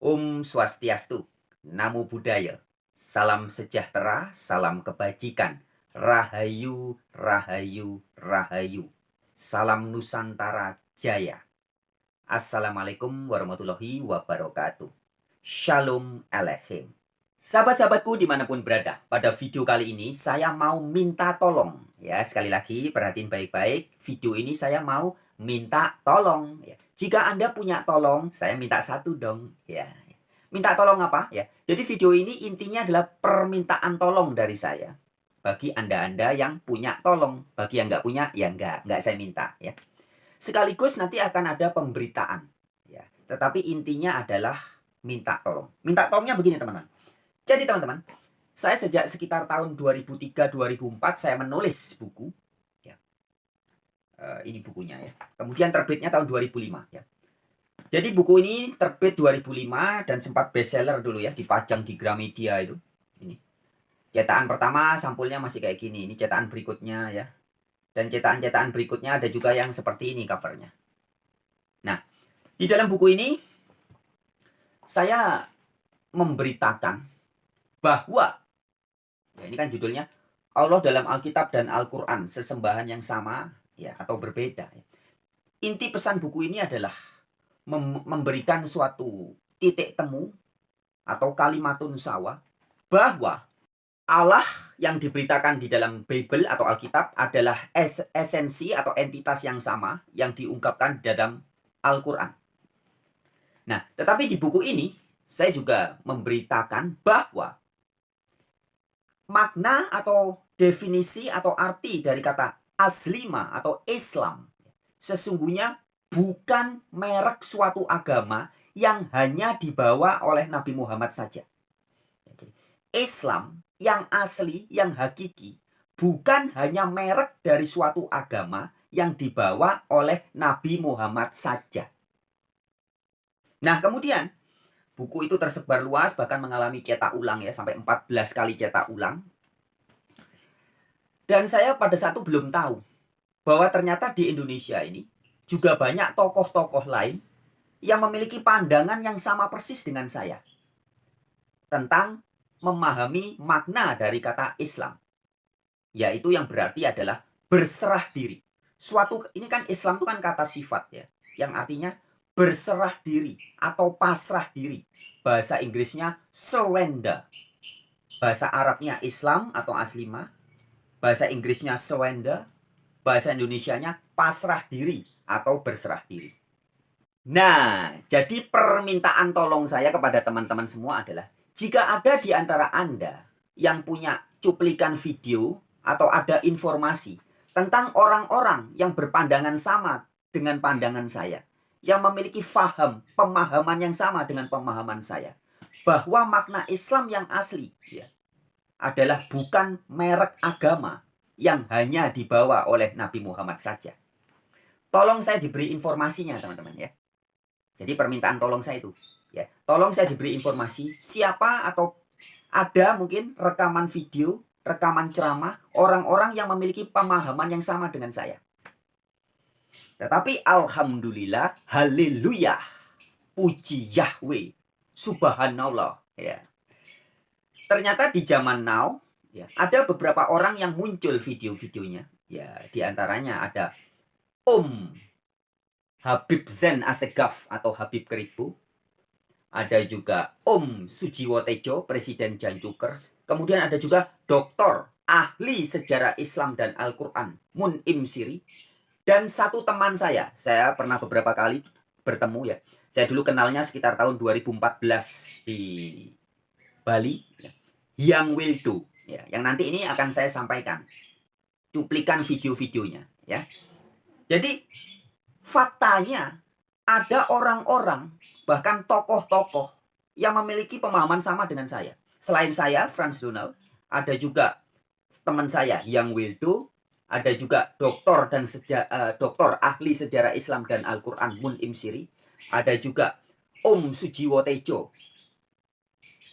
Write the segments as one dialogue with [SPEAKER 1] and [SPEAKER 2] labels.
[SPEAKER 1] Om Swastiastu, Namo Buddhaya, salam sejahtera, salam kebajikan, Rahayu, Rahayu, Rahayu, salam Nusantara Jaya. Assalamualaikum warahmatullahi wabarakatuh. Shalom Aleichem. Sahabat-sahabatku dimanapun berada, pada video kali ini saya mau minta tolong. Ya, sekali lagi perhatiin baik-baik, video ini saya mau minta tolong. Ya. Jika Anda punya tolong, saya minta satu dong. Ya. Minta tolong apa? Ya. Jadi video ini intinya adalah permintaan tolong dari saya. Bagi Anda-Anda yang punya tolong. Bagi yang nggak punya, ya nggak saya minta. Ya. Sekaligus nanti akan ada pemberitaan. Ya. Tetapi intinya adalah minta tolong. Minta tolongnya begini teman-teman. Jadi teman-teman, saya sejak sekitar tahun 2003-2004 saya menulis buku. Ya. Ini bukunya ya. Kemudian terbitnya tahun 2005 ya. Jadi buku ini terbit 2005 dan sempat bestseller dulu ya, dipajang di Gramedia itu. Ini. Cetakan pertama sampulnya masih kayak gini. Ini cetakan berikutnya ya. Dan cetakan-cetakan berikutnya ada juga yang seperti ini covernya. Nah, di dalam buku ini saya memberitakan bahwa ya ini kan judulnya Allah dalam Alkitab dan Al-Qur'an sesembahan yang sama ya atau berbeda. Inti pesan buku ini adalah memberikan suatu titik temu atau kalimatun sawa bahwa Allah yang diberitakan di dalam Bible atau Alkitab adalah esensi atau entitas yang sama yang diungkapkan di dalam Al-Qur'an. Nah, tetapi di buku ini saya juga memberitakan bahwa makna atau definisi atau arti dari kata aslima atau Islam sesungguhnya bukan merek suatu agama yang hanya dibawa oleh Nabi Muhammad saja. Islam yang asli, yang hakiki, bukan hanya merek dari suatu agama yang dibawa oleh Nabi Muhammad saja. Nah, kemudian buku itu tersebar luas, bahkan mengalami cetak ulang ya, sampai 14 kali cetak ulang. Dan saya pada saat itu belum tahu bahwa ternyata di Indonesia ini juga banyak tokoh-tokoh lain yang memiliki pandangan yang sama persis dengan saya tentang memahami makna dari kata Islam. Yaitu yang berarti adalah berserah diri. Ini kan Islam itu kan kata sifat ya, yang artinya berserah diri atau pasrah diri. Bahasa Inggrisnya surrender. Bahasa Arabnya Islam atau aslima. Bahasa Inggrisnya surrender. Bahasa Indonesianya pasrah diri atau berserah diri. Nah, jadi permintaan tolong saya kepada teman-teman semua adalah jika ada di antara Anda yang punya cuplikan video atau ada informasi tentang orang-orang yang berpandangan sama dengan pandangan saya, yang memiliki pemahaman yang sama dengan pemahaman saya, bahwa makna Islam yang asli ya, adalah bukan merek agama yang hanya dibawa oleh Nabi Muhammad saja. Tolong saya diberi informasinya teman-teman ya. Jadi permintaan tolong saya itu ya, tolong saya diberi informasi siapa atau ada mungkin rekaman video, rekaman ceramah orang-orang yang memiliki pemahaman yang sama dengan saya. Tetapi alhamdulillah, haleluya, puji Yahweh, subhanallah ya. Ternyata di zaman now ya, ada beberapa orang yang muncul video-videonya. Ya, di antaranya ada Om Habib Zen Assegaf atau Habib Keribu. Ada juga Om Sujiwo Tejo, Presiden Jancukers. Kemudian ada juga Doktor Ahli Sejarah Islam dan Al-Quran, Mun Im Siri. Dan satu teman saya pernah beberapa kali bertemu ya. Saya dulu kenalnya sekitar tahun 2014 di Bali. Yang Wildo. Ya, yang nanti ini akan saya sampaikan cuplikan video-videonya. Ya. Jadi faktanya ada orang-orang, bahkan tokoh-tokoh yang memiliki pemahaman sama dengan saya. Selain saya, Frans Donald, ada juga teman saya yang Wildo, ada juga doktor doktor ahli sejarah Islam dan Al-Quran Mun Im Siri, ada juga Om Sujiwo Tejo,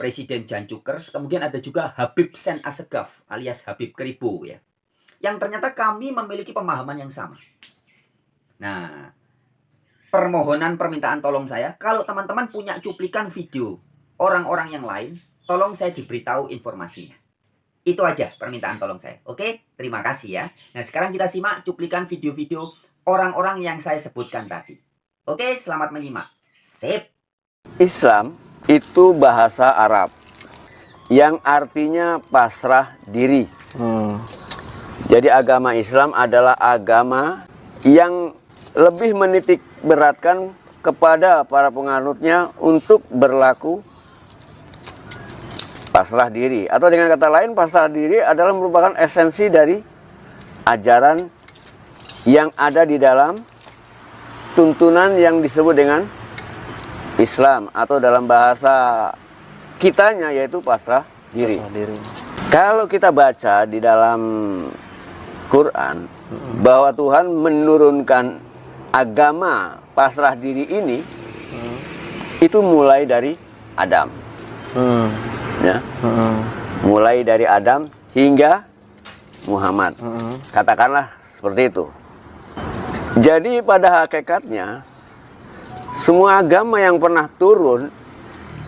[SPEAKER 1] Presiden Jancukers, kemudian ada juga Habib Zen Assegaf alias Habib Keribu ya. Yang ternyata kami memiliki pemahaman yang sama. Nah, permohonan permintaan tolong saya, kalau teman-teman punya cuplikan video orang-orang yang lain, tolong saya diberitahu informasinya. Itu aja permintaan tolong saya. Oke, terima kasih ya. Nah, sekarang kita simak cuplikan video-video orang-orang yang saya sebutkan tadi. Oke, selamat menyimak. Sip.
[SPEAKER 2] Islam itu bahasa Arab yang artinya pasrah diri. Jadi agama Islam adalah agama yang lebih menitik beratkan kepada para penganutnya untuk berlaku pasrah diri. Atau dengan kata lain, pasrah diri adalah merupakan esensi dari ajaran yang ada di dalam tuntunan yang disebut dengan Islam, atau dalam bahasa kitanya yaitu pasrah diri. Kalau kita baca di dalam Quran bahwa Tuhan menurunkan agama pasrah diri ini, itu mulai dari Adam. Ya. Mulai dari Adam hingga Muhammad. Katakanlah seperti itu. Jadi pada hakikatnya semua agama yang pernah turun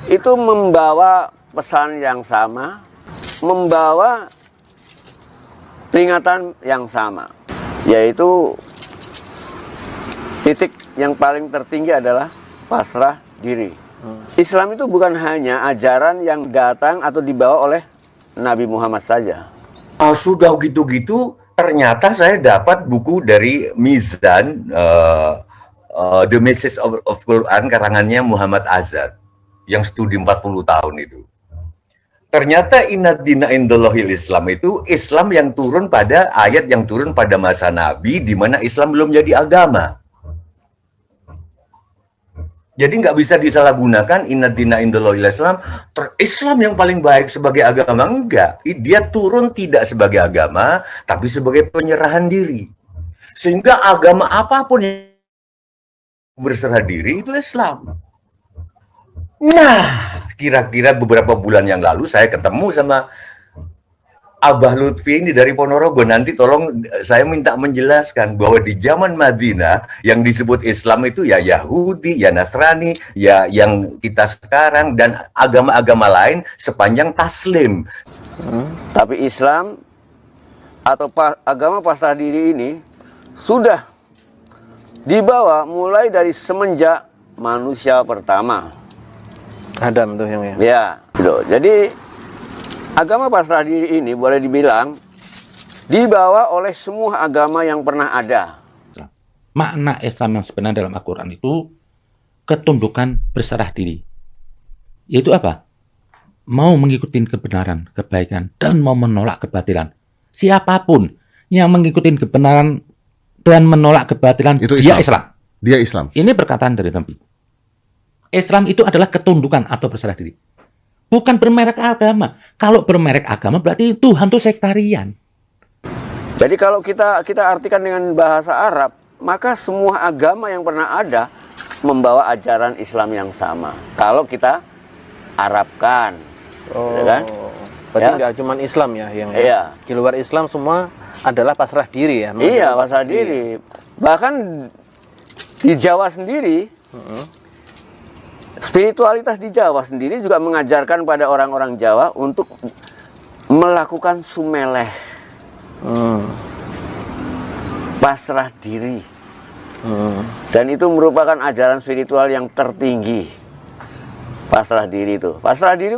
[SPEAKER 2] itu membawa pesan yang sama, membawa peringatan yang sama, yaitu titik yang paling tertinggi adalah pasrah diri. Islam itu bukan hanya ajaran yang datang atau dibawa oleh Nabi Muhammad saja.
[SPEAKER 3] Sudah gitu-gitu, ternyata saya dapat buku dari Mizan, The Message of Quran, karangannya Muhammad Azad, yang studi 40 tahun itu. Ternyata inad dina indallahil Islam itu Islam yang turun pada ayat yang turun pada masa Nabi, di mana Islam belum jadi agama. Jadi nggak bisa disalahgunakan inad dina indallahil Islam. Islam yang paling baik sebagai agama, enggak. Dia turun tidak sebagai agama, tapi sebagai penyerahan diri. Sehingga agama apapun yang berserah diri itu Islam. Nah, kira-kira beberapa bulan yang lalu saya ketemu sama Abah Lutfi ini dari Ponorogo. Nanti tolong saya minta menjelaskan bahwa di zaman Madinah yang disebut Islam itu ya Yahudi, ya Nasrani, ya yang kita sekarang, dan agama-agama lain sepanjang taslim.
[SPEAKER 2] Tapi Islam atau agama pasrah diri ini sudah dibawa mulai dari semenjak manusia pertama.
[SPEAKER 4] Adam tuh yang
[SPEAKER 2] Ya, gitu. Jadi agama pasrah diri ini boleh dibilang dibawa oleh semua agama yang pernah ada.
[SPEAKER 5] Makna Islam yang sebenarnya dalam Al-Quran itu ketundukan berserah diri. Yaitu apa? Mau mengikuti kebenaran, kebaikan, dan mau menolak kebatilan. Siapapun yang mengikuti kebenaran dan menolak kebatilan,
[SPEAKER 6] itu
[SPEAKER 5] dia Islam.
[SPEAKER 6] Dia Islam.
[SPEAKER 5] Ini perkataan dari Nabi. Islam itu adalah ketundukan atau berserah diri. Bukan bermerek agama. Kalau bermerek agama berarti Tuhan itu sektarian.
[SPEAKER 2] Jadi kalau kita artikan dengan bahasa Arab, maka semua agama yang pernah ada membawa ajaran Islam yang sama. Kalau kita Arabkan, ya kan?
[SPEAKER 4] Berarti
[SPEAKER 2] Ya.
[SPEAKER 4] nggak cuma Islam ya yang
[SPEAKER 2] Iya.
[SPEAKER 4] di luar Islam semua adalah pasrah diri ya.
[SPEAKER 2] Iya, pasrah diri. Bahkan di Jawa sendiri, spiritualitas di Jawa sendiri juga mengajarkan pada orang-orang Jawa untuk melakukan sumeleh, pasrah diri. Dan itu merupakan ajaran spiritual yang tertinggi. Pasrah diri itu. Pasrah diri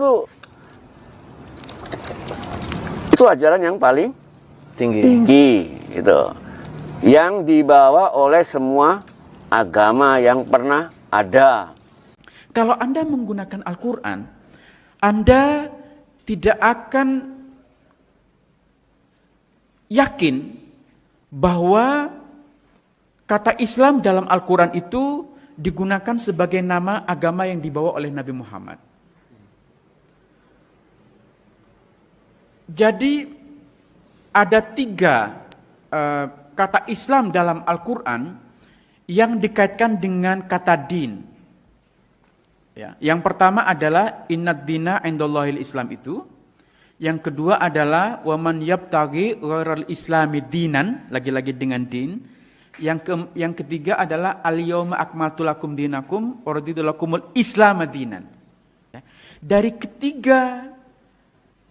[SPEAKER 2] itu ajaran yang paling tinggi gitu. Yang dibawa oleh semua agama yang pernah ada.
[SPEAKER 7] Kalau Anda menggunakan Al-Quran, Anda tidak akan yakin bahwa kata Islam dalam Al-Quran itu digunakan sebagai nama agama yang dibawa oleh Nabi Muhammad. Jadi ada 3 kata Islam dalam Al-Quran yang dikaitkan dengan kata din. Ya, yang pertama adalah innad dina indallahil Islam itu. Yang kedua adalah waman yabtaghi ghairal islami dinan, lagi-lagi dengan din. Yang ketiga adalah al-yauma akmaltu lakum dinakum wa raditu lakumul Islam dinan. Ya. Dari ketiga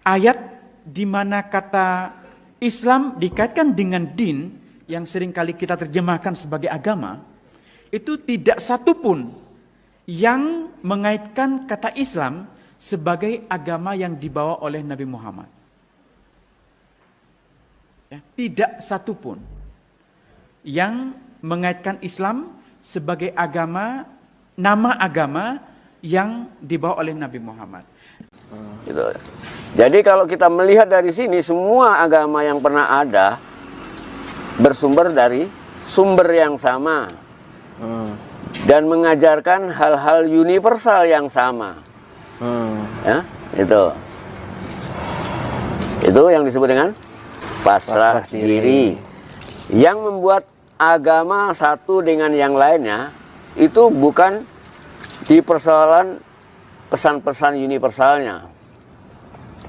[SPEAKER 7] ayat di mana kata Islam dikaitkan dengan din yang seringkali kita terjemahkan sebagai agama, itu tidak satupun yang mengaitkan kata Islam sebagai agama yang dibawa oleh Nabi Muhammad. Ya, tidak satupun yang mengaitkan Islam sebagai agama, nama agama yang dibawa oleh Nabi Muhammad.
[SPEAKER 2] Gitu. Jadi kalau kita melihat dari sini, semua agama yang pernah ada bersumber dari sumber yang sama dan mengajarkan hal-hal universal yang sama. Ya, itu yang disebut dengan pasrah diri. Yang membuat agama satu dengan yang lainnya itu bukan di persoalan pesan-pesan universalnya.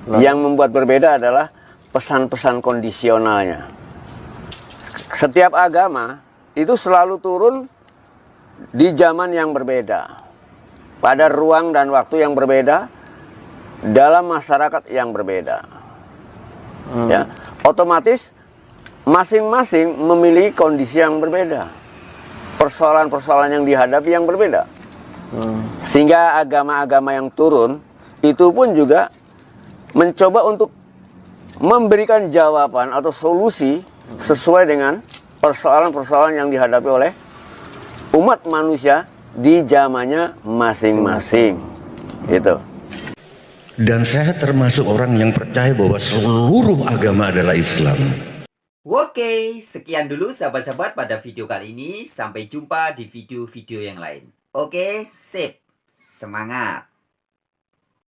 [SPEAKER 2] Yang membuat berbeda adalah pesan-pesan kondisionalnya. Setiap agama itu selalu turun di zaman yang berbeda, pada ruang dan waktu yang berbeda, dalam masyarakat yang berbeda. Ya, otomatis masing-masing memiliki kondisi yang berbeda, persoalan-persoalan yang dihadapi yang berbeda. Sehingga agama-agama yang turun itu pun juga mencoba untuk memberikan jawaban atau solusi sesuai dengan persoalan-persoalan yang dihadapi oleh umat manusia di zamannya masing-masing. Gitu.
[SPEAKER 3] Dan saya termasuk orang yang percaya bahwa seluruh agama adalah Islam.
[SPEAKER 1] Oke, sekian dulu sahabat-sahabat pada video kali ini. Sampai jumpa di video-video yang lain. Oke, sip. Semangat.